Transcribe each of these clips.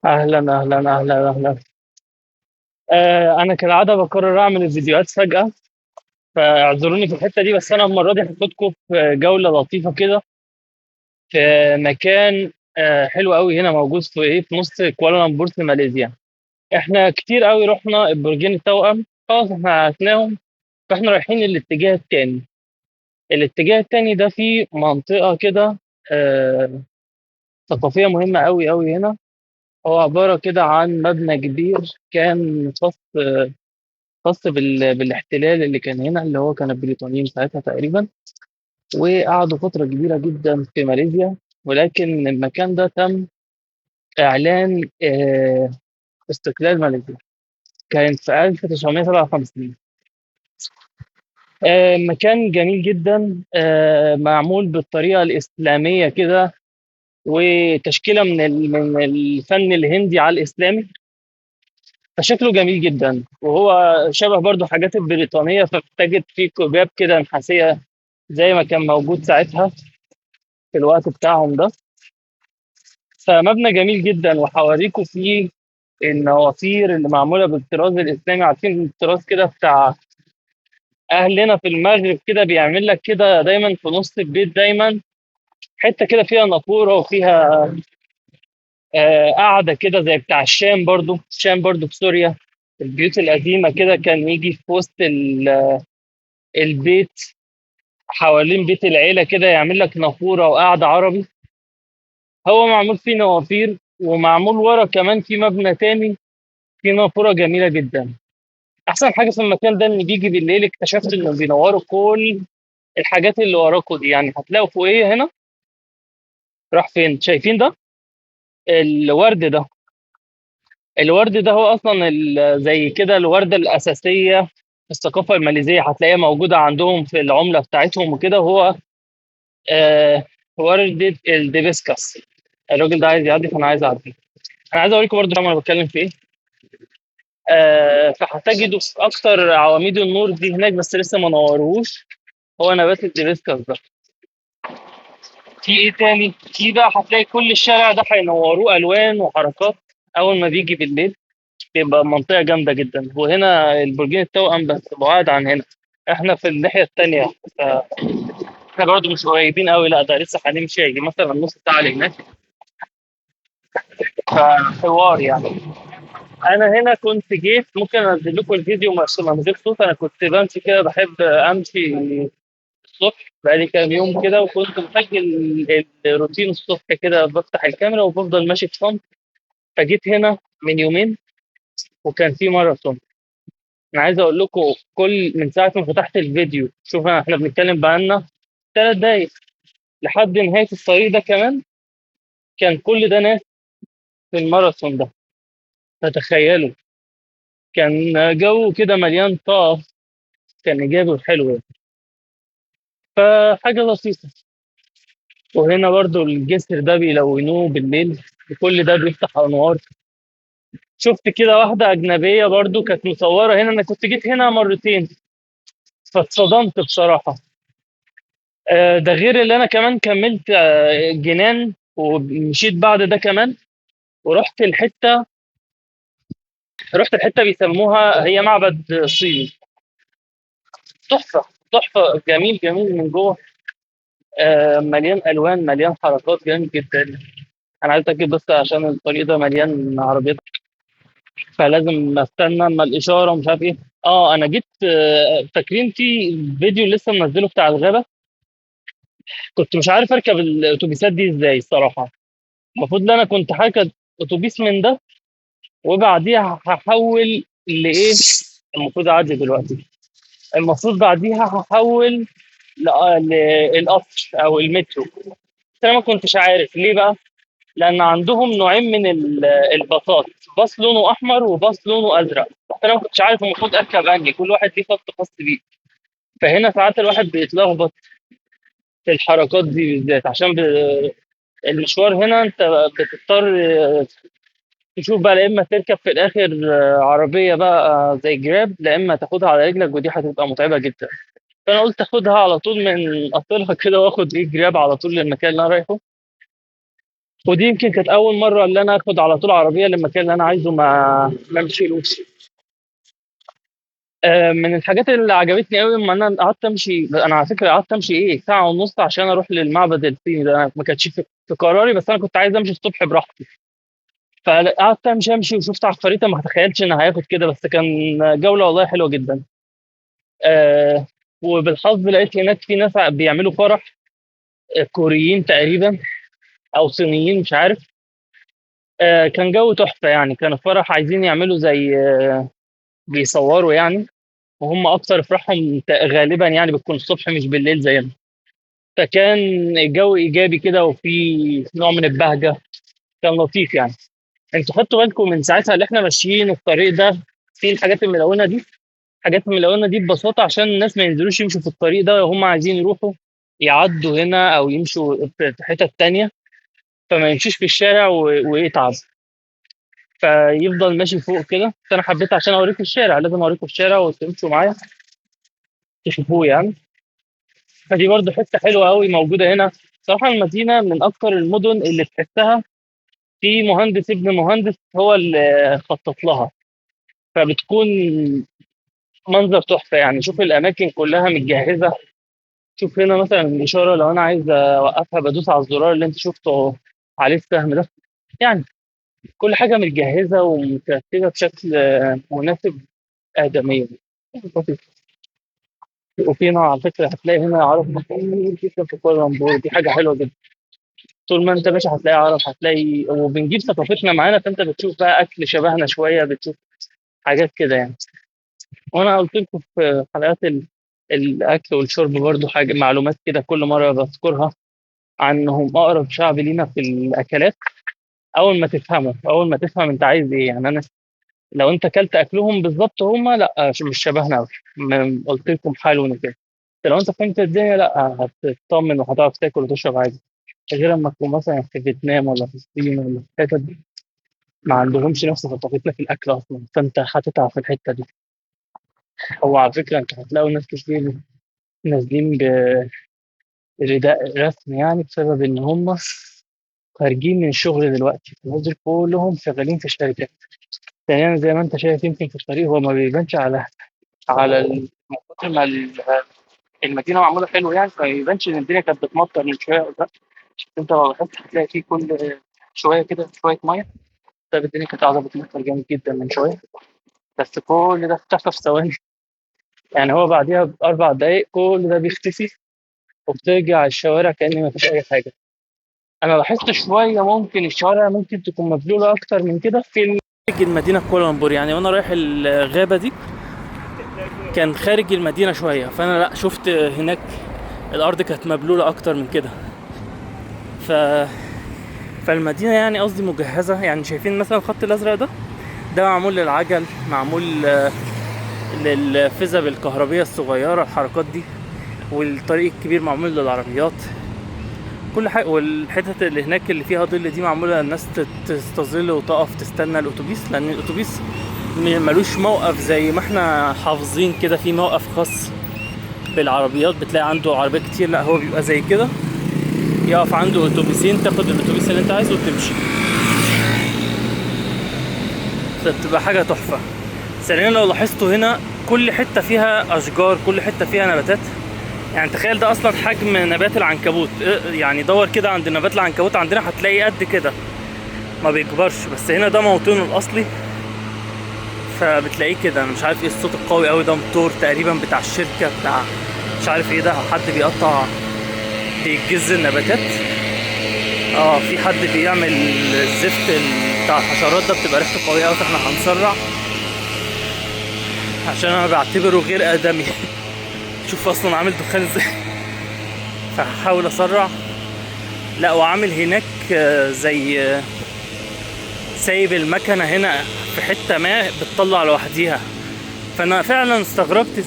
اهلا اهلا اهلا اهلا. انا كالعاده بقرر اعمل الفيديوهات فجاه، فاعذروني في الحته دي، بس انا المره دي هاخدكم في جوله لطيفه كده في مكان حلو قوي هنا موجود في نص كوالالمبور في ماليزيا. احنا كتير قوي رحنا البرجين التوأم، خلاص احنا عرفناهم، فاحنا رايحين الاتجاه التاني. الاتجاه التاني ده فيه منطقه كده آه، ثقافيه مهمه قوي قوي هنا. هو عباره كده عن مبنى كبير كان خاص بالاحتلال اللي كان هنا، اللي هو كان البريطانيين ساعتها تقريبا، وقعدوا فترة كبيرة جدا في ماليزيا. ولكن المكان ده تم إعلان استقلال ماليزيا، كان في 1957. مكان جميل جدا، معمول بالطريقة الإسلامية كده، وتشكيلة من الفن الهندي على الإسلامي، فشكله جميل جدا. وهو شبه برضو حاجات البريطانية، فبتجد فيه كوباب كده نحاسية زي ما كان موجود ساعتها في الوقت بتاعهم ده. فمبنى جميل جدا، وحواليكوا فيه النوافير اللي معمولة بالطراز الإسلامي. عارفين الطراز كده بتاع أهلنا في المغرب، كده بيعمل لك كده دايما في نص البيت، دايما حتة كده فيها نافورة وفيها قاعدة كده زي بتاع الشام. برضو الشام برضو في سوريا، البيوت القديمة كده كان يجي في وسط البيت، حوالين بيت العيلة كده يعمل لك نافورة وقاعدة عربي. هو معمول فيه نوافير، ومعمول ورا كمان في مبنى تاني فيه نافورة جميلة جدا. أحسن حاجة في المكان ده إن بيجي بالليل، اكتشفت إنه بينوروا كل الحاجات اللي وراكوا دي. يعني هتلاقوا فوقيه هنا، راح فين؟ شايفين ده؟ الورد ده، الورد ده هو أصلا زي كده الوردة الأساسية في الثقافة الماليزية، هتلاقيها موجودة عندهم في العملة بتاعتهم وكده. وهو آه وردة الديبسكس. الراجل ده عايز يعدي، فأنا عايز أعدي. أنا عايز أوريكم برضه أنا بتكلم في إيه. فهتجدوا في اكتر عواميد النور دي هناك، بس لسه ما نوروش. هو نبات الدبيسكس ده. في ايه تاني؟ في بقى هتلاقي كل الشارع ده هينوروه الوان وحركات اول ما بيجي بالليل، بيبقى منطقه جامده جدا. وهنا البرجين التوأم بس بعاد عن هنا، احنا في الناحيه التانيه. احنا برضه مش قريبين قوي، لا ده لسه هنمشي يجي مثلا نص ساعه لهناك. فحوار يعني. انا هنا كنت جيت، ممكن انزل لكم الفيديو من غير صوت. انا كنت بمشي كده، بحب امشي الصبح بقالي كام يوم كده، وكنت مسجل الروتين الصبح كده، بفتح الكاميرا وبفضل ماشي في صمت. فجيت هنا من يومين وكان في ماراثون. انا عايز اقول لكم، كل من ساعه ما فتحت الفيديو، شوف احنا بنتكلم بقالنا 3 دقايق لحد نهايه الطريق ده كمان، كان كل ده ناس في الماراثون ده. فتخيلوا، كان جو كده مليان طاقه، كان ايجابي وحلو، فحاجه لطيفه. وهنا برضو الجسر ده بيلونوه بالليل، وكل ده بيفتح انوار. شفت كده واحدة أجنبية برضو كانت مصورة هنا. أنا كنت جيت هنا مرتين، فاتصدمت بصراحة. ده غير اللي أنا كمان كملت جنان، ومشيت بعد ده كمان، ورحت الحتة رحت الحتة بيسموها هي معبد صيني. تحفة، تحفة، جميل جميل من جوه. مليان ألوان، مليان حركات، جميل جدا. أنا عايز أتأكد بس عشان الطريق ده مليان عربيات، فلازم استنى اما الاشاره ومش عارف ايه. انا جيت، فاكرين في فيديو لسه منزله بتاع الغابه؟ كنت مش عارف اركب الاتوبيسات دي ازاي الصراحه. المفروض ان انا كنت هركب اتوبيس من ده، وبعديها هحول لايه. المفروض اعدي دلوقتي. المفروض بعديها هحول للقطر او المترو. بس انا ما كنتش عارف ليه بقى، لان عندهم نوعين من الباصات، باص لونه احمر وباص لونه ازرق. فانا ما كنتش عارف المفروض اركب انهي، كل واحد ليه خط خاص بيه. فهنا ساعات الواحد بيتلخبط في الحركات دي بالذات، عشان المشوار هنا انت بتضطر تشوف بقى، لا اما تركب في الاخر عربيه بقى زي جراب، لا اما تاخدها على رجلك، ودي هتبقى متعبه جدا. فانا قلت اخدها على طول من قطرها كده، واخد جراب على طول للمكان اللي انا رايحه. ودي يمكن كانت اول مره اللي انا اخد على طول عربيه للمكان اللي انا عايزه، ما امشيلوش. من الحاجات اللي عجبتني قوي لما انا قعدت امشي، انا على فكره قعدت امشي ساعه ونص عشان اروح للمعبد الصيني ده. أنا ما كانتش في قراري، بس انا كنت عايز امشي الصبح براحتي. فقعدت امشي وشفت على الخريطه، ما تخيلتش انها هياخد كده، بس كان جوله والله حلوه جدا. آه وبالحظ لقيت هناك في ناس بيعملوا فرح، كوريين تقريبا او صينيين مش عارف. كان جو تحفه يعني، كان الفرح عايزين يعملوا زي بيصوروا يعني. وهم اكتر افراحهم غالبا يعني بتكون الصبح مش بالليل زينا. فكان الجو ايجابي كده، وفي نوع من البهجه. كان لطيف يعني. انتوا خدتوا بالكم من ساعتها اللي احنا ماشيين الطريق ده في الحاجات الملونه دي؟ الحاجات الملونه دي ببساطه عشان الناس ما ينزلوش يمشوا في الطريق ده وهم عايزين يروحوا يعدوا هنا او يمشوا في حتت تانية، فما يمشيش في الشارع ويتعب، فيفضل ماشي فوق كده. فانا حبيت عشان اوريكم الشارع لازم اوريكم الشارع وتمشوا معايا تشوفوه يعني. فدي برضه حته حلوه قوي موجوده هنا. صراحه المدينه من اكتر المدن اللي تحسها في مهندس ابن مهندس هو اللي خطط لها، فبتكون منظر تحفه يعني. شوف الاماكن كلها متجهزه. شوف هنا مثلا الاشاره، لو انا عايز اوقفها بدوس على الزرار اللي انت شفته عليه السهم ده يعني. كل حاجه متجهزه ومترتبه بشكل مناسب ادميا. وفي هنا على فكره هتلاقي هنا عرب كتير جدا في كوالالمبور، دي حاجه حلوه جدا. طول ما انت ماشي هتلاقي عرب، هتلاقي وبنجيب ثقافتنا معانا، فانت بتشوف بقى اكل شبهنا شويه، بتشوف حاجات كده يعني. وانا قلت لكم في حلقات الاكل والشرب برضو حاجه معلومات كده كل مره بذكرها عنهم، اقرب شعب لينا في الاكلات. اول ما تفهم انت عايز ايه يعني. انا لو انت اكلت اكلهم بالظبط هم لا مش شبهنا قوي، قلت لكم حالون كده. لو انت فهمت الدنيا لا هتطمن وهتعرف تاكل وتشرب عادي. غير لما تكون مثلا في فيتنام ولا في الصين ولا في الحتت دي، ما عندهمش نفس ثقافتنا في الاكل اصلا، فانت هتتعب في الحته دي. هو على فكره انت هتلاقوا ناس كتير نازلين برداء رسمي يعني، بسبب ان هم خارجين من الشغل دلوقتي. الناس دول كلهم شغالين في الشركات. ثانيا زي ما انت شايف يمكن في الطريق هو ما بيبانش من كتر ما المدينه معموله حلو يعني، فما بيبانش ان الدنيا كانت بتمطر من شويه ولا لا. انت لو لاحظت هتلاقي في كل شويه كده شويه ميه. طيب الدنيا كانت قاعده بتمطر جامد جدا من شويه، بس كل ده اختفى في ثواني. يعني هو بعديها ب4 دقايق كل ده بيختفي، وبترجع الشوارع كأن ما فيش أي حاجة. أنا لاحظت شوية ممكن الشوارع ممكن تكون مبلولة أكتر من كده في خارج المدينة كولومبور يعني. وأنا رايح الغابة دي كان خارج المدينة شوية، فأنا لا شفت هناك الأرض كانت مبلولة أكتر من كده. ف... فالمدينة يعني قصدي مجهزة يعني. شايفين مثلا الخط الأزرق ده معمول للعجل، معمول للفزب الكهربية الصغيرة الحركات دي، والطريق الكبير معمول للعربيات كل حاجة. والحتت اللي هناك اللي فيها ظل دي معمولة الناس تستظل وتقف تستنى الأتوبيس، لأن الأتوبيس ملوش موقف زي ما احنا حافظين كده في موقف خاص بالعربيات بتلاقي عنده عربيات كتير. لا هو بيبقى زي كده، يقف عنده أتوبيسين تاخد الأتوبيس اللي انت عايزه وتمشي، فبتبقى حاجة تحفة. ثانيا لو لاحظتوا هنا كل حتة فيها أشجار، كل حتة فيها نباتات. يعني تخيل ده اصلا حجم نبات العنكبوت يعني. دور كده عند نبات العنكبوت عندنا هتلاقي قد كده ما بيكبرش، بس هنا ده موطنه الاصلي فبتلاقيه كده. انا مش عارف ايه الصوت القوي قوي ده، موتور تقريبا بتاع الشركه بتاع مش عارف ايه ده، حد بيقطع بيجز النباتات. في حد بيعمل الزفت بتاع الحشرات ده، بتبقى ريحته قويه قوي. فاحنا هنسرع عشان انا بعتبره غير ادمي. شوف اصلا عامل دخان ازاي. فهحاول اسرع. لا وعامل هناك زي سايب المكنه هنا في حته ما بتطلع لوحديها. فانا فعلا استغربت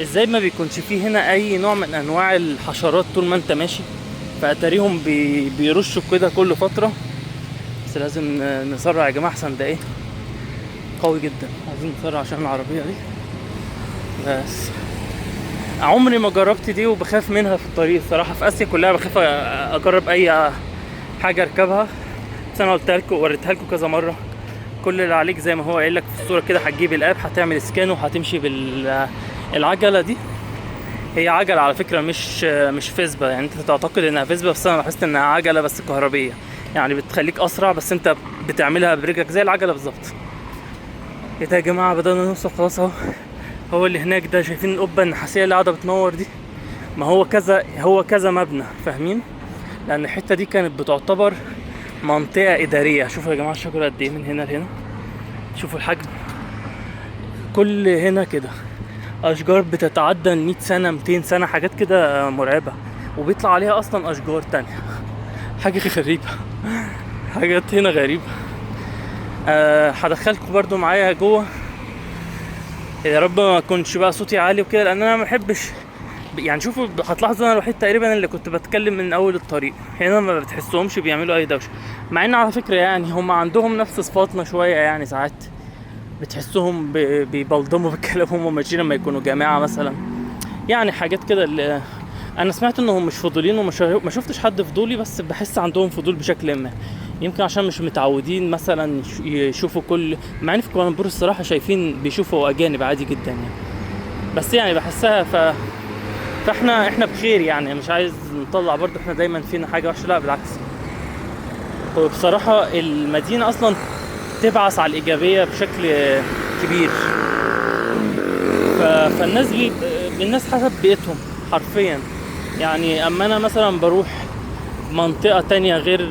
ازاي ما بيكونش فيه هنا اي نوع من انواع الحشرات طول ما انت ماشي. فاتاريهم بيرشوا كده كل فتره. بس لازم نسرع يا جماعه، احسن ده ايه قوي جدا. عايزين نسرع عشان العربيه دي. بس عمري ما جربت دي وبخاف منها في الطريق الصراحه. في اسيا كلها بخاف اجرب اي حاجه اركبها، بس انا قلتها لكم وريتها لكم كذا مره. كل اللي عليك زي ما هو قايل لك في الصوره كده، هتجيب الاب، هتعمل سكان وهتمشي بالعجله دي. هي عجله على فكره، مش فيسبا. يعني انت تعتقد انها فيسبا، بس انا لاحظت انها عجله بس كهربيه، يعني بتخليك اسرع، بس انت بتعملها برجلك زي العجله بالظبط. ايه ده يا جماعه، بدأنا نوصل خلاص اهو. هو اللي هناك ده، شايفين القبه النحاسيه اللي قاعده بتنور دي؟ ما هو كذا مبنى، فاهمين؟ لان الحته دي كانت بتعتبر منطقه اداريه. شوفوا يا جماعه الشجره قد ايه من هنا لهنا، شوفوا الحجم. كل هنا كده اشجار بتتعدى 100 سنه 200 سنه، حاجات كده مرعبه، وبيطلع عليها اصلا اشجار تانية. حاجه غريبه، حاجات هنا غريبه. هدخلكم برضو معايا جوه، يا رب ما اكونش بقى صوتي عالي وكده، لان انا ما بحبش. يعني شوفوا، هتلاحظوا انا الوحيد تقريبا اللي كنت بتكلم من اول الطريق. هنا ما بتحسهمش بيعملوا اي دوشه، مع ان على فكره يعني هم عندهم نفس صفاتنا شويه. يعني ساعات بتحسهم بيبلضموا بالكلام هم ماشيين لما يكونوا جماعه مثلا، يعني حاجات كده. اللي انا سمعت انهم مش فضولين، ما شفتش حد فضولي، بس بحس عندهم فضول بشكل ما. يمكن عشان مش متعودين مثلا يشوفوا كل، مع ان في كوالالمبور الصراحه شايفين بيشوفوا اجانب عادي جدا يعني. بس يعني بحسها فاحنا بخير يعني. مش عايز نطلع برضه احنا دايما فينا حاجه وحشه، لا بالعكس. وبصراحه المدينه اصلا تبعث على الايجابيه بشكل كبير. فالناس الناس حسب بيئتهم حرفيا. يعني اما انا مثلا بروح منطقه تانية غير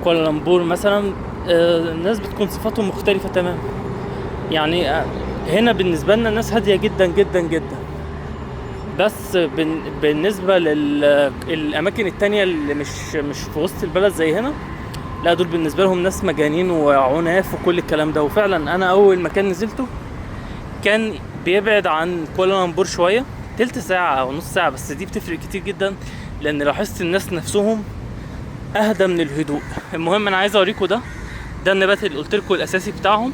كوالالمبور مثلا، الناس بتكون صفاتهم مختلفه تماما. يعني هنا بالنسبه لنا الناس هاديه جدا جدا جدا، بس بالنسبه للاماكن التانية اللي مش في وسط البلد زي هنا، لا دول بالنسبه لهم ناس مجانين وعناف وكل الكلام ده. وفعلا انا اول مكان نزلته كان بيبعد عن كوالالمبور شويه، تلت ساعه او نص ساعه، بس دي بتفرق كتير جدا، لان لاحظت الناس نفسهم اهدى من الهدوء. المهم انا عايز اوريكم ده النبات اللي قلت لكم الاساسي بتاعهم.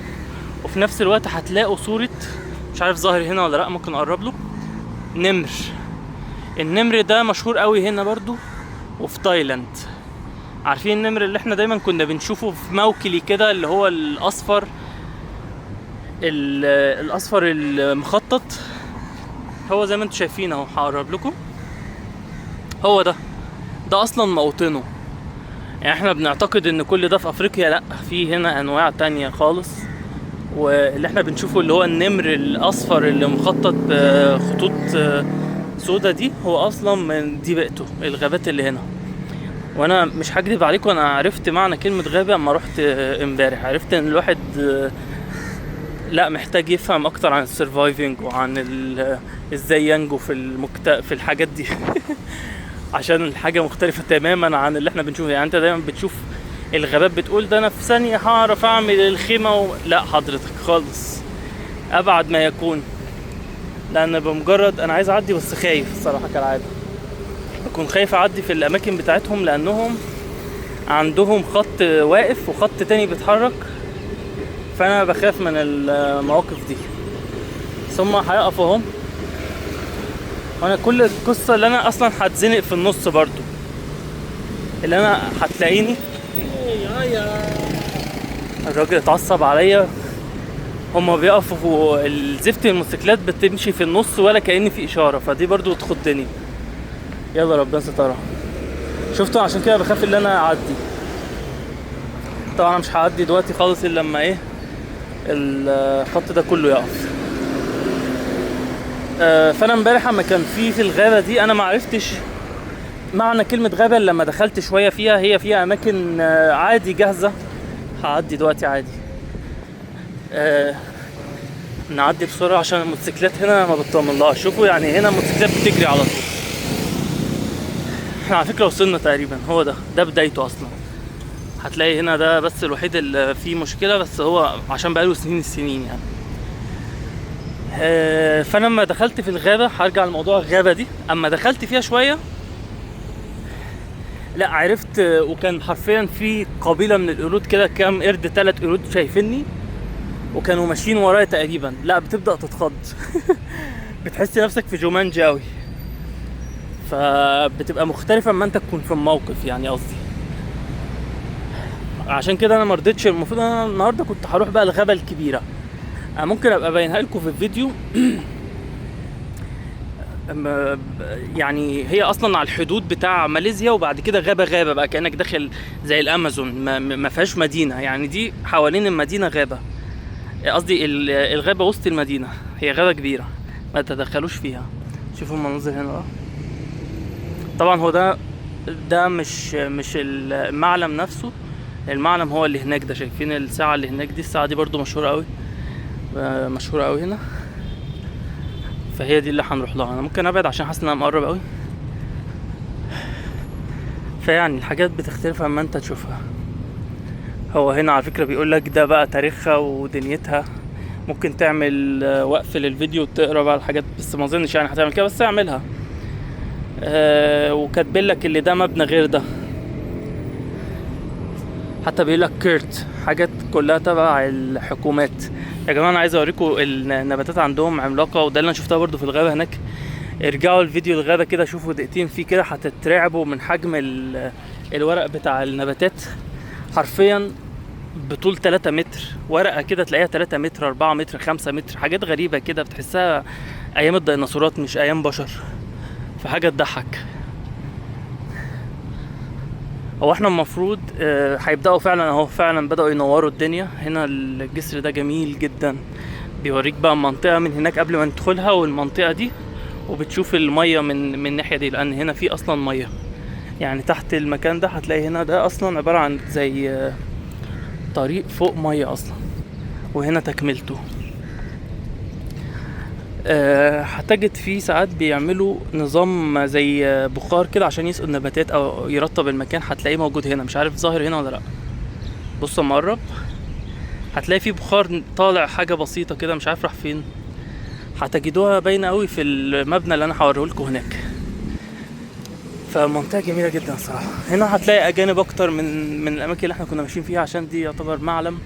وفي نفس الوقت هتلاقوا صوره، مش عارف ظاهر هنا ولا لا، ممكن اقرب له. نمر. النمر ده مشهور قوي هنا برضو وفي تايلاند. عارفين النمر اللي احنا دايما كنا بنشوفه في موكلي كده، اللي هو الاصفر المخطط؟ هو زي ما انتم شايفين اهو، هقرب لكم. هو ده اصلا موطنه. يعني احنا بنعتقد ان كل ده في افريقيا، لا، في هنا انواع تانية خالص. واللي احنا بنشوفه اللي هو النمر الاصفر اللي مخطط بخطوط سودا دي، هو اصلا من دي بيئته، الغابات اللي هنا. وانا مش هكذب عليكم، انا عرفت معنى كلمة غابة اما رحت امبارح. عرفت ان الواحد لا محتاج يفهم اكتر عن السرفايفنج وعن ازاي ينجو في الحاجات دي. عشان الحاجة مختلفة تماما عن اللي احنا بنشوفه. يعني انت دايما بتشوف الغابات بتقول ده انا في ثانية هعرف اعمل الخيمة لا حضرتك خالص، ابعد ما يكون. لان بمجرد انا عايز اعدي بس خايف الصراحة كالعادة، بكون خايف اعدي في الاماكن بتاعتهم، لانهم عندهم خط واقف وخط تاني بيتحرك، فانا بخاف من المواقف دي. ثم هيقفوا اهم، وانا كل القصة اللي انا اصلا هتزنق في النص برضو، اللي انا هتلاقيني الراجل اتعصب عليا. هما بيقفوا الزفت الموتوسيكلات بتمشي في النص ولا كأن في اشارة، فدي برضو تخضني. يلا ربنا سترها. شفتوا؟ عشان كده بخاف ان انا اعدي. طبعا انا مش هعدي دلوقتي خالص الا لما الخط ده كله يقف. فانا امبارح اما كان في الغابه دي، انا ما عرفتش معنى كلمه غابه الا لما دخلت شويه فيها. هي فيها اماكن عادي جاهزه. هعدي دلوقتي عادي. نعدي بسرعه عشان الموتوسيكلات هنا ما بتطمنلهاش. شوفوا يعني هنا الموتوسيكلات بتجري على طول. احنا على فكره وصلنا تقريبا. هو ده بدايته اصلا. هتلاقي هنا ده بس الوحيد اللي فيه مشكله، بس هو عشان بقاله السنين يعني. فانا لما دخلت في الغابه، هرجع لموضوع الغابه دي، اما دخلت فيها شويه لا عرفت. وكان حرفيا في قبيله من القرود كده، كام قرد، 3 قرود شايفيني وكانوا ماشيين ورايا تقريبا. لا بتبدا تتخض. بتحس نفسك في جومانجي قوي، فبتبقى مختلفة اما انت تكون في الموقف يعني قصدي. عشان كده انا مرضتش، المفروض انا النهارده كنت هروح بقى الغابة الكبيرة. انا ممكن ابقى ابينها لكم في الفيديو. يعني هي اصلا على الحدود بتاع ماليزيا، وبعد كده غابة بقى كأنك داخل زي الامازون، ما فيهاش مدينة يعني، دي حوالين المدينة غابة، قصدي الغابة وسط المدينة، هي غابة كبيرة ما تدخلوش فيها. شوفوا المناظر هنا بقى. طبعا هو ده مش المعلم نفسه، المعلم هو اللي هناك ده. شايفين الساعة اللي هناك دي؟ الساعة دي برضو مشهورة قوي، مشهورة قوي هنا، فهي دي اللي هنروح لها. انا ممكن ابعد عشان حاسس ان انا مقرب قوي، فيعني الحاجات بتختلف اما انت تشوفها. هو هنا على فكرة بيقول لك ده بقى تاريخها ودنيتها. ممكن تعمل وقف للفيديو وتقرا بقى الحاجات، بس ما اظنش يعني هتعمل كده، بس اعملها. وكاتبين لك اللي ده مبنى غير ده، حتى بيقول لك كيرت، حاجات كلها تبع الحكومات. يا جماعه انا عايز اوريكم النباتات عندهم عملاقه، وده اللي انا شفتها برضو في الغابه هناك. ارجعوا الفيديو الغابه كده، شوفوا دقيقتين فيه كده، هتترعبوا من حجم الورق بتاع النباتات. حرفيا بطول 3 متر ورقه كده، تلاقيها 3 متر 4 متر 5 متر، حاجات غريبه كده بتحسها ايام الديناصورات مش ايام بشر، فحاجه تضحك. هو احنا المفروض هيبداوا فعلا اهو، فعلا بداوا ينوروا الدنيا هنا. الجسر ده جميل جدا، بيوريك بقى المنطقه من هناك قبل ما ندخلها، والمنطقه دي، وبتشوف الميه من الناحيه دي، لان هنا في اصلا ميه يعني تحت المكان ده. هتلاقي هنا ده اصلا عباره عن زي طريق فوق ميه اصلا، وهنا تكملته. هتجد فيه ساعات بيعملوا نظام زي بخار كده عشان يسقوا النباتات او يرطب المكان، هتلاقيه موجود هنا، مش عارف ظاهر هنا ولا لا. بص اما اقرب هتلاقي فيه بخار طالع، حاجه بسيطه كده مش عارف راح فين. هتجدوها باينه قوي في المبنى اللي انا هوريهولكوا هناك. فمنطقه جميله جدا الصراحه. هنا هتلاقي اجانب اكتر من الاماكن اللي احنا كنا ماشيين فيها، عشان دي يعتبر معلم.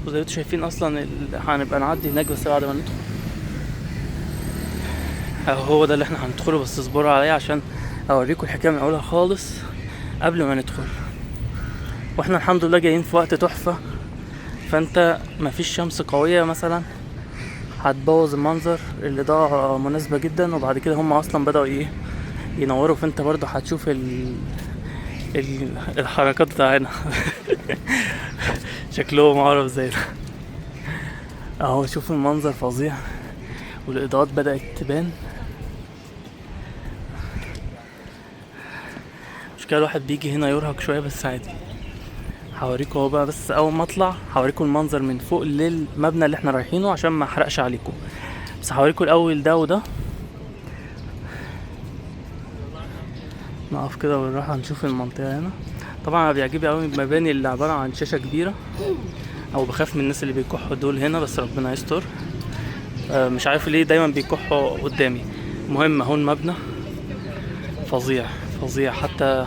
وزي ما انتوا شايفين اصلا هنبقى نعدي هناك بس بعد ما ندخل. هو ده اللي احنا هندخله، بس اصبروا عليا عشان اوريكم الحكايه من اولها خالص قبل ما ندخل. واحنا الحمد لله جايين في وقت تحفه، فانت مفيش شمس قويه مثلا هتبوظ المنظر. الاضاءه مناسبه جدا، وبعد كده هم اصلا بداوا ينوروا، فانت برضه هتشوف الحركات بتاعنا. شكلهم عرب زي ده اهو. شوف المنظر فظيع، والاضاءات بدات تبان. مش كده الواحد بيجي هنا يرهق شويه، بس عادي. هوريكم اهو بقى، بس اول ما اطلع هوريكم المنظر من فوق للمبنى اللي احنا رايحينه عشان ما احرقش عليكم. بس هوريكم الاول ده وده. نقف كده بالراحه نشوف المنطقه هنا. طبعا انا بيعجبني قوي المباني اللي عباره عن شاشه كبيره، او بخاف من الناس اللي بيكحوا دول هنا، بس ربنا يستر. مش عارف ليه دايما بيكحوا قدامي. المهم اهو المبنى فظيع فظيع، حتى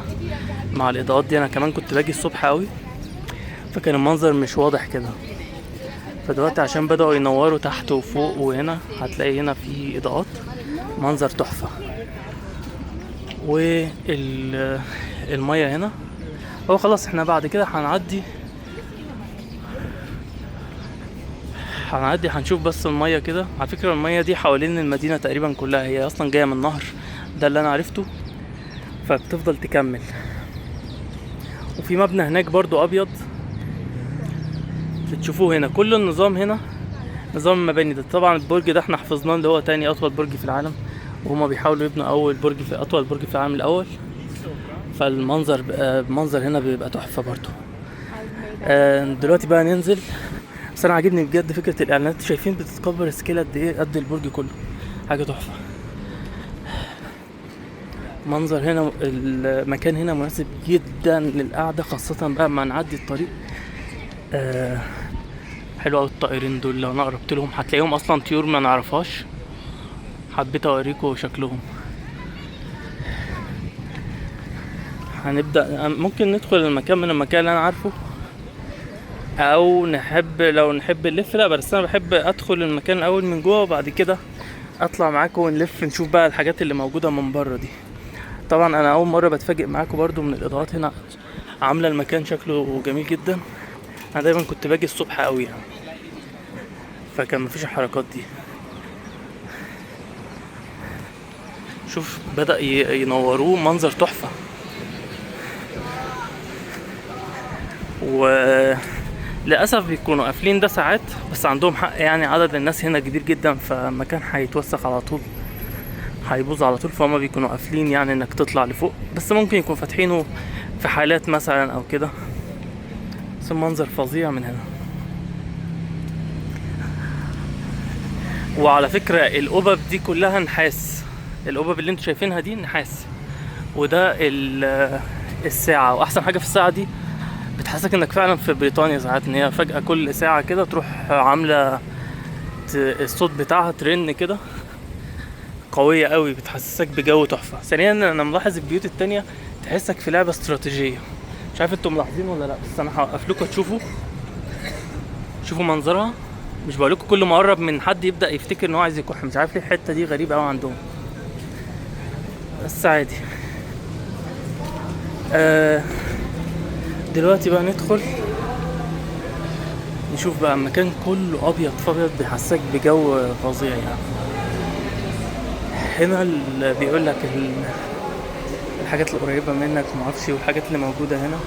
مع الاضاءات دي. انا كمان كنت باجي الصبح قوي، فكان المنظر مش واضح كده، فدلوقتي عشان بدأوا ينوروا تحت وفوق وهنا هتلاقي هنا في اضاءات، منظر تحفة. والمية هنا هو خلاص احنا بعد كده هنعدي هنشوف بس المية كده. على فكرة المية دي حوالين المدينة تقريبا كلها، هي اصلا جاية من نهر، ده اللي انا عرفته، فبتفضل تكمل. وفي مبنى هناك برضو ابيض بتشوفوه هنا. كل النظام هنا نظام المباني ده. طبعا البرج ده احنا حفظناه، اللي هو تاني اطول برج في العالم، وهما بيحاولوا يبنوا اطول برج في العالم الاول. المنظر هنا بيبقى تحفه برضو. دلوقتي بقى ننزل. بس انا عاجبني بجد فكره الاعلانات، شايفين بتتكبر سكيل قد ايه، قد البرج كله، حاجه تحفه. منظر هنا، المكان هنا مناسب جدا للقعده، خاصه بقى ما نعدي الطريق. حلو قوي الطائرين دول، لو انا قربت لهم هتلاقيهم اصلا طيور ما نعرفهاش. حبيت اوريكم شكلهم. هنبدا، ممكن ندخل المكان من المكان اللي انا عارفه، او لو نحب نلف. لا بس انا بحب ادخل المكان الاول من جوه، وبعد كده اطلع معاكم ونلف نشوف بقى الحاجات اللي موجوده من بره دي. طبعا انا اول مره بتفاجئ معاكم برضو من الاضاءات هنا، عامله المكان شكله جميل جدا. انا دايما كنت باجي الصبح قوي يعني، فكان مفيش الحركات دي. شوف بدأ ينوروه، منظر تحفة. وللأسف بيكونوا قافلين ده ساعات، بس عندهم حق يعني، عدد الناس هنا كبير جدا فالمكان هيتوسخ على طول، هيبوظ على طول، فهم بيكونوا قافلين يعني انك تطلع لفوق، بس ممكن يكون فاتحينه في حالات مثلا او كده. بس المنظر فظيع من هنا. وعلى فكرة القبب دي كلها نحاس، القبب اللي انتوا شايفينها دي نحاس. وده الساعة، واحسن حاجة في الساعة دي بتحسسك انك فعلا في بريطانيا ساعات، ان هي فجأة كل ساعة كده تروح عاملة الصوت بتاعها ترن كده قوية قوي، بتحسسك بجو تحفة. ثانيا انا ملاحظ البيوت التانية تحسك في لعبة استراتيجية، مش عارف انتوا ملاحظين ولا لا، بس انا هوقف لكم تشوفوا، شوفوا منظرها. مش بقولكوا كل ما اقرب من حد يبدأ يفتكر ان هو عايز يكح، مش عارف ليه الحتة دي غريبة قوي عندهم، بس عادي. آه دلوقتي بقى ندخل نشوف بقى المكان كله ابيض فابيض، بيحسسك بجو فظيع يعني. هنا اللي بيقول لك الحاجات القريبه منك ومعرفش، والحاجات اللي موجوده هنا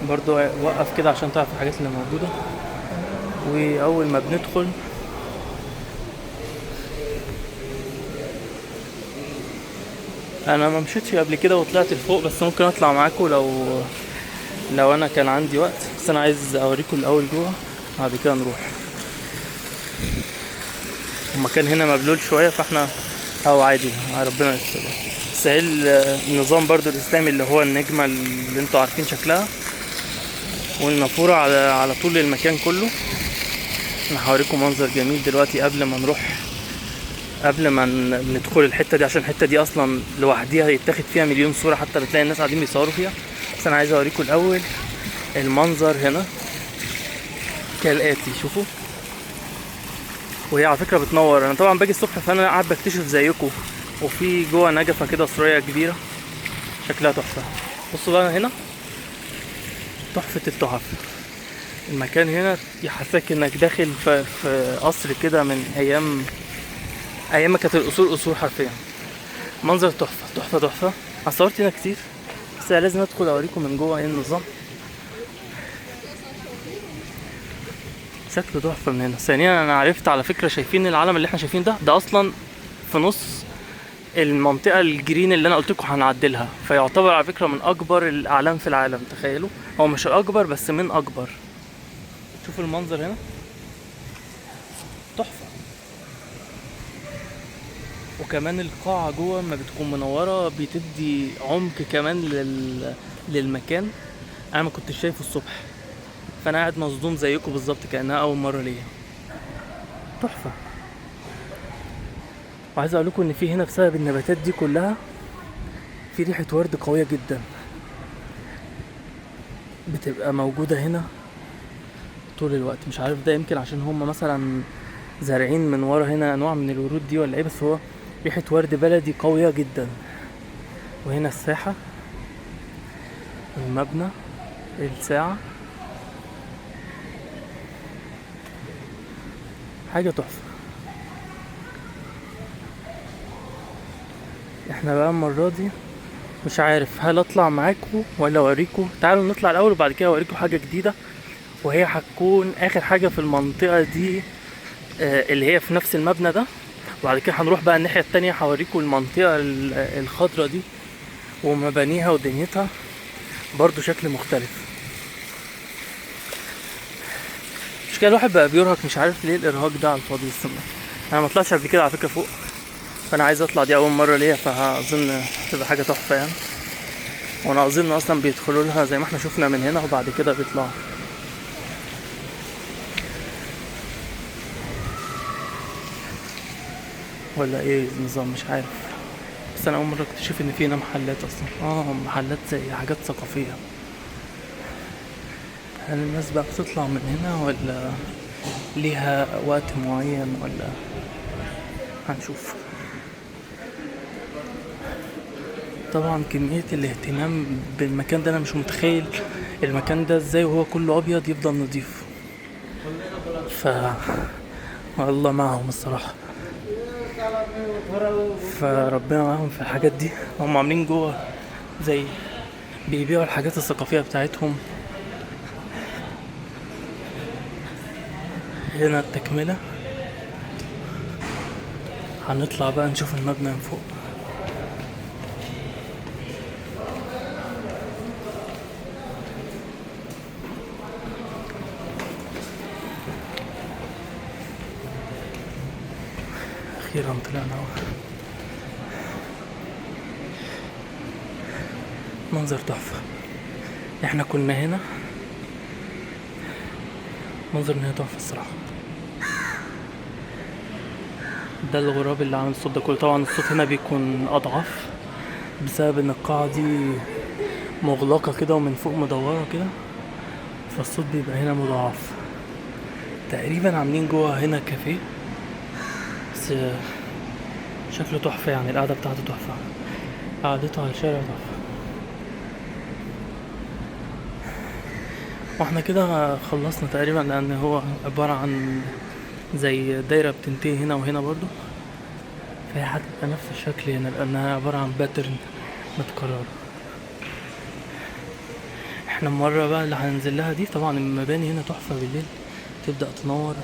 برضو وقف كده عشان تعرف الحاجات اللي موجوده. واول ما بندخل انا ما مشيتش قبل كده وطلعت لفوق، بس ممكن اطلع معاكم لو انا كان عندي وقت، بس انا عايز اوريكم الاول جوه بعد كده نروح. المكان هنا مبلول شويه فاحنا او عادي ربنا يستر. بس هي النظام برضو الاسلامي اللي هو النجمه اللي انتوا عارفين شكلها، والنافوره على طول المكان كله. انا هوريكم منظر جميل دلوقتي قبل ما نروح، قبل ما ندخل الحته دي، عشان الحته دي اصلا لوحديها يتاخد فيها مليون صوره، حتى بتلاقي الناس قاعدين بيصوروا فيها. بس انا عايز اوريكم الاول المنظر هنا كالاتي، شوفوا. وهي على فكره بتنور، انا طبعا باجي الصبح فانا قاعد بكتشف زيكم. وفي جوه نجفه كده سوريه كبيره شكلها تحفه. بصوا بقى هنا تحفه التحف. المكان هنا يحسسك انك داخل في قصر كده من ايام ما كانت القصور قصور حرفيا. منظر تحفه تحفه تحفه. انا صورت هنا كتير، بس أنا لازم ادخل اوريكم من جوه ايه النظام. شكله تحفه من هنا. ثانيا انا عرفت على فكره، شايفين العلم اللي احنا شايفين ده اصلا في نص المنطقه الجرين اللي انا قلت لكم هنعدلها، فيعتبر على فكره من اكبر الاعلام في العالم. تخيلوا، هو مش الاكبر بس من اكبر. شوفوا المنظر هنا تحفه. وكمان القاعه جوه ما بتكون منوره بتدي عمق كمان للمكان. انا ما كنتش شايفه الصبح، فانا قاعد مصدوم زيكم بالظبط، كانها اول مره ليا. تحفه. وعايز اقول لكم ان في هنا بسبب النباتات دي كلها في ريحه ورد قويه جدا بتبقى موجوده هنا طول الوقت. مش عارف ده يمكن عشان هم مثلا زارعين من ورا هنا انواع من الورود دي ولا ايه، بس هو ريحه ورد بلدي قويه جدا. وهنا الساحه، المبنى، الساعه، حاجه تحفه. احنا بقى المره دي مش عارف هل اطلع معاكم ولا اوريكم. تعالوا نطلع الاول وبعد كده اوريكم حاجه جديده، وهي هتكون اخر حاجه في المنطقه دي، اللي هي في نفس المبنى ده. وبعد كده هنروح بقى الناحيه التانية، هوريكم المنطقه الخضراء دي ومبانيها ودنيتها برضو شكل مختلف. مش كده الواحد بقى بيرهق، مش عارف ليه الارهاق ده على الفاضي. بس انا ما طلعتش قبل كده على فكره فوق، فانا عايز اطلع، دي اول مره ليا، فاظن تبقى حاجه تحفه يعني. وانا اظن اصلا بيدخلوا لها زي ما احنا شفنا من هنا وبعد كده بيطلعوا، ولا ايه النظام مش عارف. بس انا اول مره اكتشف ان في هنا محلات اصلا، محلات زي حاجات ثقافيه. هل الناس بقى بتطلع من هنا ولا ليها وقت معين، ولا هنشوف. طبعا كمية الاهتمام بالمكان ده انا مش متخيل المكان ده ازاي وهو كله ابيض يفضل نضيف. ف الله معهم الصراحة، فربنا معاهم في الحاجات دي. هم عاملين جوه زي بيبيعوا الحاجات الثقافية بتاعتهم. هنا التكملة، هنطلع بقى نشوف المبنى من فوق. اخيرا طلعنا اهو. منظر تحفة. احنا كنا هنا، منظر هنا تحفة الصراحة. ده الغراب اللي عامل الصوت ده كله. طبعا الصوت هنا بيكون اضعف بسبب ان القاعة دي مغلقة كده ومن فوق مدورة كده، فالصوت بيبقى هنا مضاعف. تقريبا عاملين جوه هنا كافيه، بس شكله تحفة يعني. القعدة بتاعته تحفة، قعدته على الشارع تحفة. واحنا كده خلصنا تقريبا، لان هو عبارة عن زي دايرة بتنتهي هنا وهنا برضو، فهي هتبقى نفس الشكل هنا لانها عبارة عن باترن متكرر. احنا المرة بقى اللي هننزل لها دي، طبعا المباني هنا تحفة بالليل، تبدأ تنور،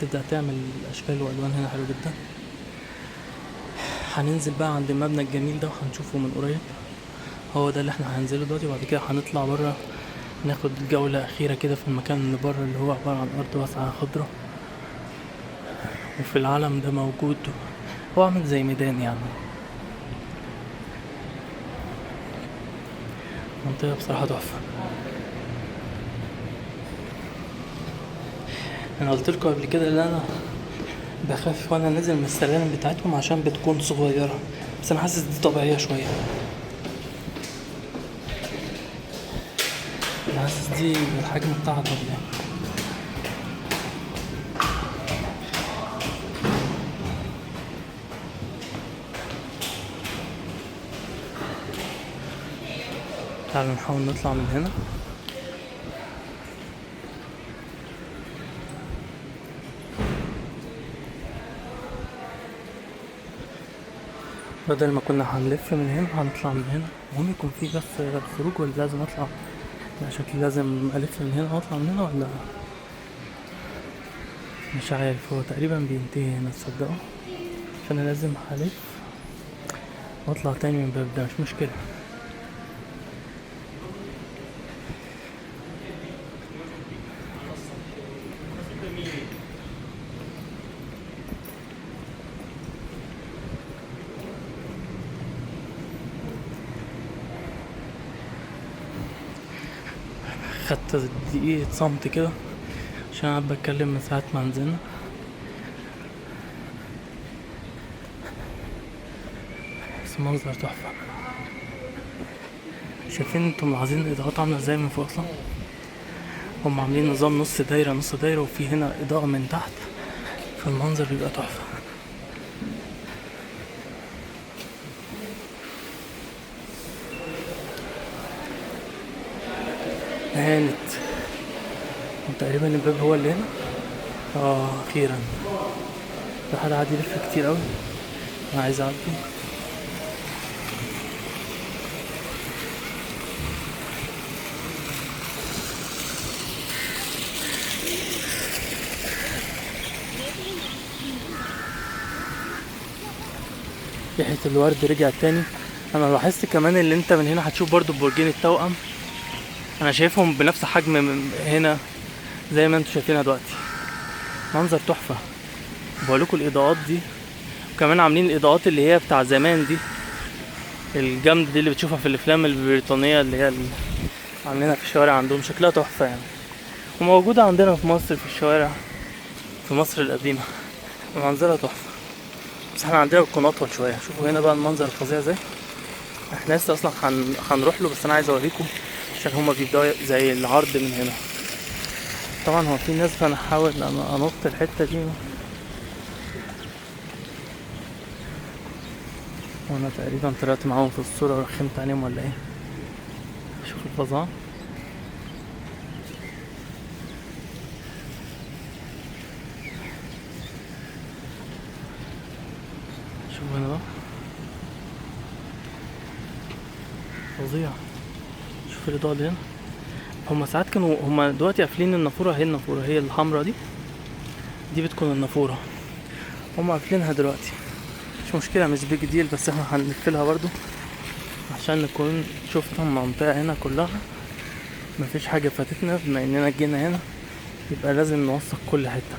تبدأ تعمل اشكال والوان هنا حلو جدا. هننزل بقى عند المبنى الجميل ده وهنشوفه من قريب. هو ده اللي احنا هننزله دلوقتي، وبعد كده هنطلع برا ناخد جولة أخيرة كده في المكان اللي بره، اللي هو عبارة عن أرض واسعة خضرة، وفي العالم ده موجود. هو عامل زي ميدان يعني. منطقة بصراحة تحفة. أنا قلتلكوا قبل كده إن أنا بخاف وأنا نازل من السلالم بتاعتهم عشان بتكون صغيرة، بس أنا حاسس دي طبيعية شوية. أنا حاسس دي الحجم بتاعها طبيعي. تعالوا نحاول نطلع من هنا. بدل ما كنا هنلف من هنا هنطلع من هنا. المهم يكون في بس خروج، ولا لازم اطلع؟ لا شكلي لازم الف من هنا واطلع من هنا، ولا مش عارف. هو تقريبا بينتهي هنا تصدقوا، فانا لازم هلف واطلع تاني من الباب ده، مش مشكلة. خدت دقيقة صمت كده عشان قاعد بتكلم من ساعة ما نزلنا. بس منظر تحفة. شايفين انتم ملاحظين الاضاءات عاملة ازاي من فوق اصلا؟ هم عاملين نظام نص دايرة نص دايرة، وفي هنا اضاءة من تحت، فالمنظر بيبقى تحفة. هانت. تقريبا الباب هو اللي هنا. اخيرا. ده حد قاعد يلف كتير اوي، انا عايز اعدي. ريحة الورد رجعت تاني. انا لاحظت كمان اللي انت من هنا هتشوف برضو برجين التوأم، انا شايفهم بنفس حجم هنا زي ما انتوا شايفينها دلوقتي. منظر تحفة. بقولكوا الاضاءات دي، وكمان عاملين الاضاءات اللي هي بتاع زمان دي الجامدة دي اللي بتشوفها في الافلام البريطانية، اللي هي عاملينها في الشوارع عندهم، شكلها تحفة يعني، وموجودة عندنا في مصر في الشوارع في مصر القديمة، منظرها تحفة. بس احنا عندنا بتكون اطول شوية. شوفوا هنا بقى المنظر الفظيع ازاي. احنا لسه اصلا هنروح له، بس انا عايز اوريكم عشان هما بيبدأوا زي العرض من هنا. طبعا هو في ناس، فانا هحاول انط الحتة دي وانا تقريبا طلعت معاهم في الصورة ورخمت عليهم ولا ايه. شوف الفظاع. شوف هنا بقى فظيع. شوف الإضاءة اللي هنا. هما ساعات كانوا هما دلوقتي قافلين النافورة، هي النافورة هي الحمرا دي بتكون النافورة، هما قافلينها دلوقتي. مش مشكلة، مش بيج ديل، بس احنا هنقفلها برضو عشان نكون شفنا المنطقة هنا كلها، مفيش حاجة فاتتنا. بما اننا جينا هنا يبقى لازم نوثق كل حتة.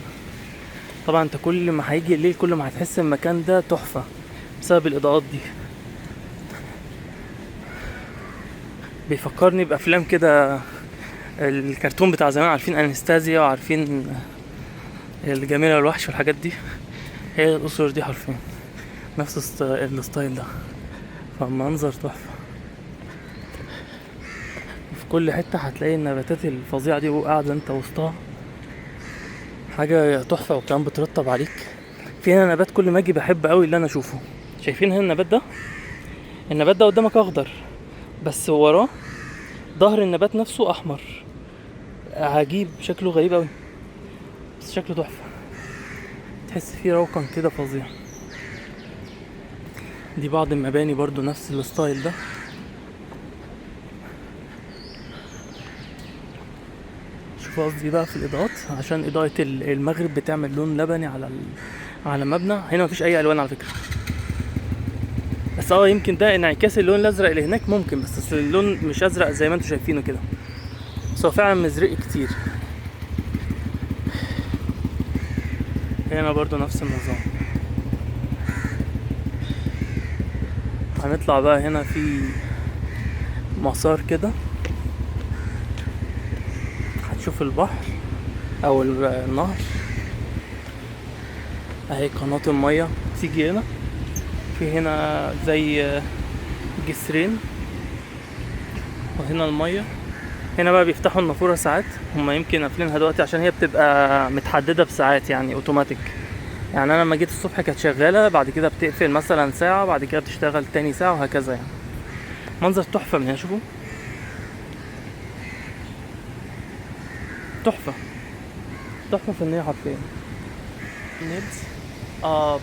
طبعا انت كل ما هيجي الليل كل ما هتحس المكان ده تحفة بسبب الإضاءات دي. بيفكرني بأفلام كده، الكرتون بتاع زمان، عارفين أنستازيا وعارفين الجميلة الوحش والحاجات دي، هي الأسر دي حرفيا نفس الستايل ده. فالمنظر تحفة، في كل حتة هتلاقي النباتات الفظيعة دي وقاعدة انت وسطها، حاجة تحفة. وكمان بترطب عليك. في هنا نبات كل ما اجي بحب قوي اللي انا اشوفه. شايفين هنا النبات ده؟ النبات ده قدامك اخضر، بس وراه ظهر النبات نفسه احمر، عجيب، شكله غريب قوي بس شكله تحفة. تحس فيه روقان كده فظيع. دي بعض المباني برضو نفس الستايل ده. شوف قصدي بقى في الاضاءات، عشان اضاءة المغرب بتعمل لون لبني على مبنى. هنا مفيش اي الوان على فكرة، بس يمكن ده انعكاس اللون الازرق اللي هناك ممكن، بس اللون مش ازرق زي ما انتوا شايفينه كده، بس هو فعلا مزرق كتير. هنا برضو نفس النظام. هنطلع بقى هنا في مسار كده، هتشوف البحر او النهر اهي، قناة المية تيجي هنا. في هنا زي جسرين، وهنا المية. هنا بقى بيفتحوا النافورة ساعات، هما يمكن قافلينها دلوقتي عشان هي بتبقى متحددة بساعات، يعني اوتوماتيك. يعني انا لما جيت الصبح كانت شغالة، بعد كده بتقفل مثلا ساعة، بعد كده بتشتغل تاني ساعة، وهكذا يعني. منظر تحفة من هنا، شوفوا تحفة تحفة فنية حرفيا. نيلز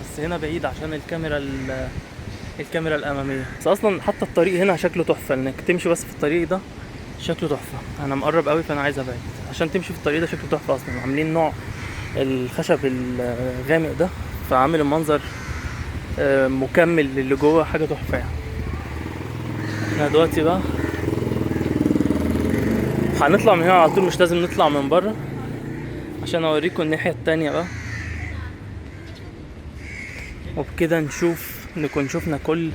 بس هنا بعيد عشان الكاميرا الأمامية. بس أصلا حتى الطريق هنا شكله تحفة، إنك تمشي بس في الطريق ده شكله تحفة. أنا مقرب قوي فأنا عايز أبعد عشان تمشي في الطريق ده، شكله تحفة. أصلا عاملين نوع الخشب الغامق ده، فعامل المنظر مكمل للي جوه، حاجة تحفة يعني. احنا دلوقتي بقى هنطلع من هنا على طول، مش لازم نطلع من بره عشان اوريكم الناحية التانية بقى، وبكده نكون شوفنا كل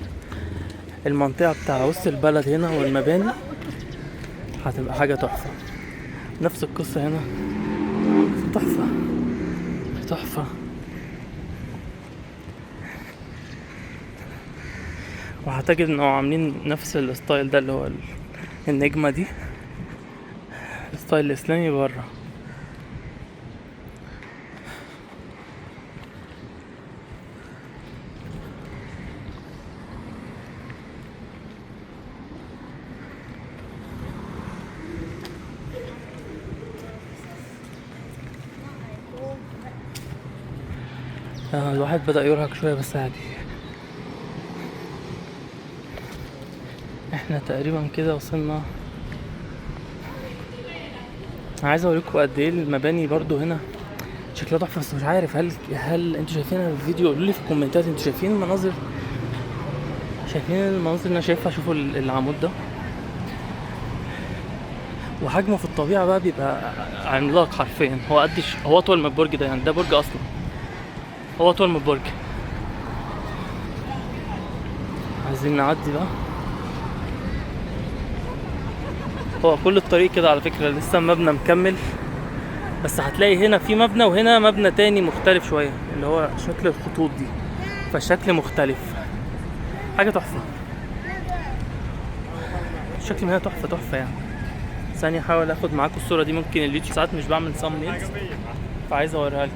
المنطقة بتاع وسط البلد هنا والمباني. هتبقى حاجة تحفة. نفس القصة هنا، تحفة تحفة. وهعتقد انه عاملين نفس الستايل ده اللي هو النجمة دي، الستايل الاسلامي بره. الواحد بدأ يرهق شوية بس عادي. احنا تقريبا كده وصلنا. عايز اوريكم قد ايه المباني برضو هنا شكلها تحفه، بس مش عارف هل انتوا شايفينها في الفيديو؟ قولوا لي في الكومنتات انتوا شايفين المناظر اللي انا شايفها. شوفوا العمود ده، وحجمه في الطبيعه بقى بيبقى عملاق حرفيا. هو اطول من البرج ده، يعني ده برج اصلا، هو اطول من البرج. عايزين نعدي بقى. هو كل الطريق كده على فكره، لسه المبنى مكمل، بس هتلاقي هنا في مبنى وهنا مبنى تاني مختلف شويه، اللي هو شكل الخطوط دي، فالشكل مختلف. حاجه تحفه، الشكل من هنا تحفه يعني. ثانيه احاول اخد معاكم الصوره دي، ممكن اليوتيوب ساعات مش بعمل سامنيلز فعايز اوريها لكم.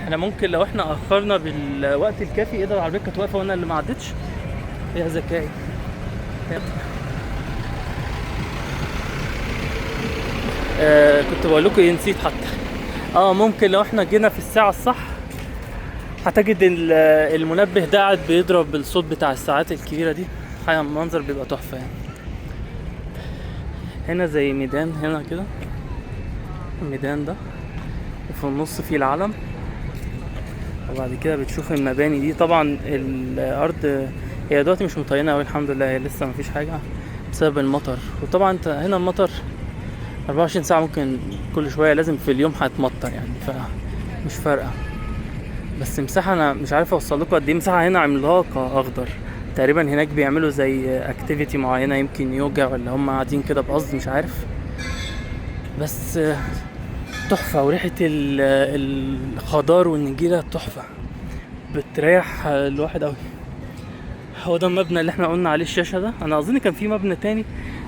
احنا ممكن لو احنا اخرنا بالوقت الكافي، ايه ده العربيه كانت واقفه وانا اللي ما عدتش، يا ذكائي. كنت بقول لكم ايه، نسيت حتى. ممكن لو احنا جينا في الساعه الصح هتجد المنبه ده قاعد بيضرب بالصوت بتاع الساعات الكبيره دي. حقيقة المنظر بيبقى تحفه يعني. هنا زي ميدان هنا كده، الميدان ده وفي النص فيه العلم، وبعد كده بتشوف المباني دي. طبعا الارض هي دلوقتي مش مطينه قوي الحمد لله، هي لسه مفيش حاجه بسبب المطر. وطبعا انت هنا المطر 24 ساعه، ممكن كل شويه لازم في اليوم هتمطر يعني، فمش فارقه. بس مساحه انا مش عارف اوصل لكم قد ايه. مساحه هنا عملاقه اخضر تقريبا. هناك بيعملوا زي اكتيفيتي معينه، يمكن يوجا ولا هم قاعدين كده بقصد، مش عارف. بس تحفه. وريحه الخضار والنجيله تحفه، بتريح الواحد قوي. هو ده المبنى اللي احنا قلنا عليه الشاشه ده. انا اظن كان في مبنى تاني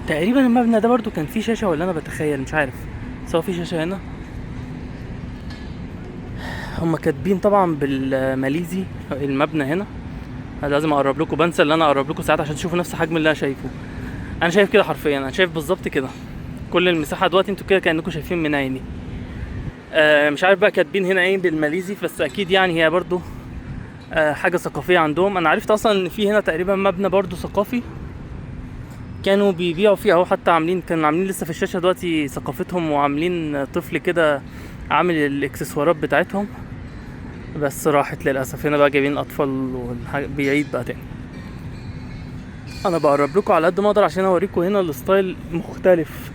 تقريبا، المبنى ده برضو كان فيه شاشه ولا انا بتخيل، مش عارف. بس هو في شاشه هنا. هم كاتبين طبعا بالماليزي المبنى هنا. أنا لازم اقرب لكم، بنسى ان انا اقرب لكم ساعات عشان تشوفوا نفس حجم اللي انا شايفه. انا شايف كده حرفيا، انا شايف بالظبط كده كل المساحه دلوقتي. انتوا كده كانكم شايفين من عيني. مش عارف بقى كاتبين هنا ايه بالماليزي، بس اكيد يعني هي برضو حاجه ثقافيه عندهم. انا عرفت اصلا ان في هنا تقريبا مبنى برضو ثقافي كانوا بيبيعوا فيه اهو. حتى كانوا عاملين لسه في الشاشه دلوقتي ثقافتهم، وعاملين طفل كده عامل الاكسسوارات بتاعتهم، بس راحت للاسف. هنا بقى جايبين اطفال بيعيد بقى تاني. انا بقرب لكم على قد ما اقدر عشان اوريكم هنا الستايل مختلف.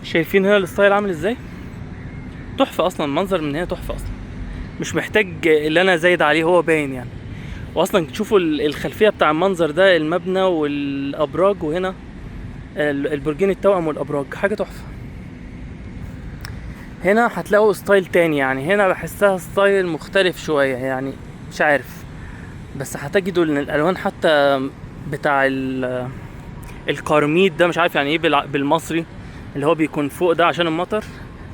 شايفين هنا الستايل عامل ازاي؟ تحفه اصلا. المنظر من هنا تحفه اصلا، مش محتاج اللي انا زايد عليه، هو باين يعني. واصلا تشوفوا الخلفيه بتاع المنظر ده، المبنى والابراج، وهنا البرجين التوأم والابراج، حاجه تحفه. هنا هتلاقوا ستايل تاني يعني. هنا بحسها ستايل مختلف شويه يعني، مش عارف. بس هتجدوا ان الالوان حتى بتاع القرميد ده، مش عارف يعني ايه بالمصري، اللي هو بيكون فوق ده عشان المطر،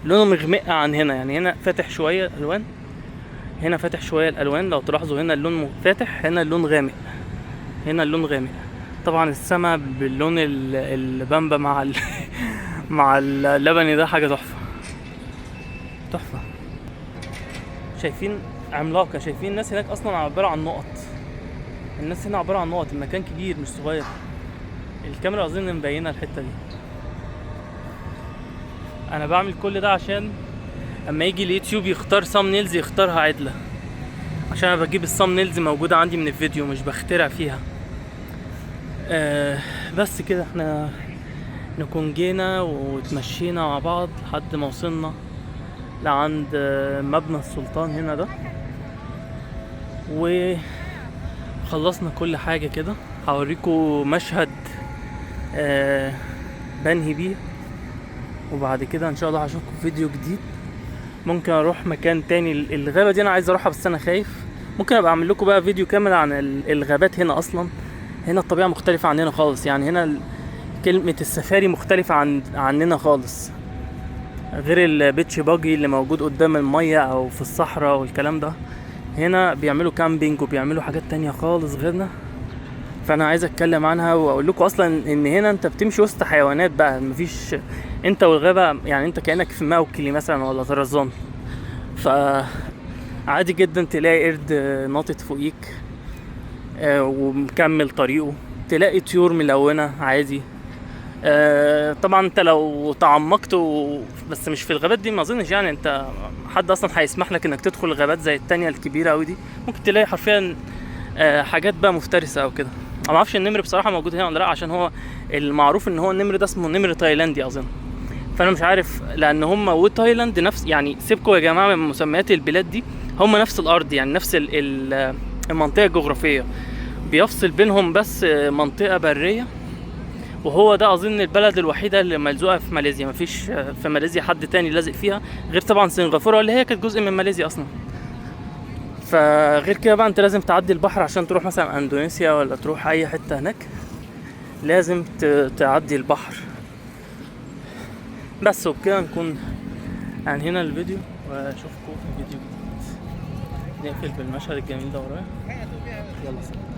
لونه مغمق عن هنا يعني. هنا فاتح شويه الالوان، هنا فاتح شويه الالوان. لو تلاحظوا هنا اللون فاتح، هنا اللون غامق، هنا اللون غامق. طبعا السما باللون البامبا مع مع اللبني ده، حاجه تحفه تحفه. شايفين عملاقه. شايفين الناس هناك اصلا عباره عن نقط. الناس هنا عباره عن نقط، المكان كبير مش صغير. الكاميرا اظن مبينه الحته دي. انا بعمل كل ده عشان اما يجي اليوتيوب يختار سامنيلز يختارها عدله، عشان انا بجيب السامنيلز موجوده عندي من الفيديو، مش بخترع فيها. بس كده احنا نكون جينا وتمشينا مع بعض لحد ما وصلنا لعند مبنى السلطان هنا ده، وخلصنا كل حاجه كده. هوريكم مشهد بنهي بيه، وبعد كده ان شاء الله هشوفكم في فيديو جديد. ممكن اروح مكان تاني. الغابه دي انا عايز اروحها بس انا خايف. ممكن ابقى اعمل لكم بقى فيديو كامل عن الغابات هنا. اصلا هنا الطبيعه مختلفه عننا خالص يعني. هنا كلمه السفاري مختلفه عننا خالص، غير البيتش باجي اللي موجود قدام الميه او في الصحراء والكلام ده. هنا بيعملوا كامبينج وبيعملوا حاجات تانية خالص غيرنا. فانا عايز اتكلم عنها واقول لكم اصلا ان هنا انت بتمشي وسط حيوانات بقى، مفيش انت والغابه يعني. انت كانك في موكلي مثلا ولا طرزان، فعادي جدا تلاقي قرد ناطط فوقيك ومكمل طريقه. تلاقي طيور ملونه عادي. طبعا انت لو تعمقت بس مش في الغابات دي ما اظنش يعني انت حد اصلا هيسمح لك انك تدخل الغابات زي التانية الكبيره قوي دي. ممكن تلاقي حرفيا حاجات بقى مفترسه او كده. انا ما اعرفش النمر بصراحه موجود هنا ولا لا، عشان هو المعروف ان هو النمر ده اسمه نمر تايلاندي اظن. فانا مش عارف، لان هم وتايلاند نفس يعني. سيبكوا يا جماعه من مسميات البلاد دي، هم نفس الارض يعني، نفس المنطقه الجغرافيه. بيفصل بينهم بس منطقه بريه، وهو ده اظن البلد الوحيده اللي ملزوقه في ماليزيا. مفيش في ماليزيا حد تاني لازق فيها، غير طبعا سنغافوره اللي هي كانت جزء من ماليزيا اصلا. فغير كده بقى انت لازم تعدي البحر عشان تروح مثلا اندونيسيا ولا تروح اي حته هناك، لازم تعدي البحر. بس وبكده نكون يعني هنا الفيديو، واشوفكم في فيديو جديد. نقفل بالمشهد الجميل ده ورايا. يلا سلام.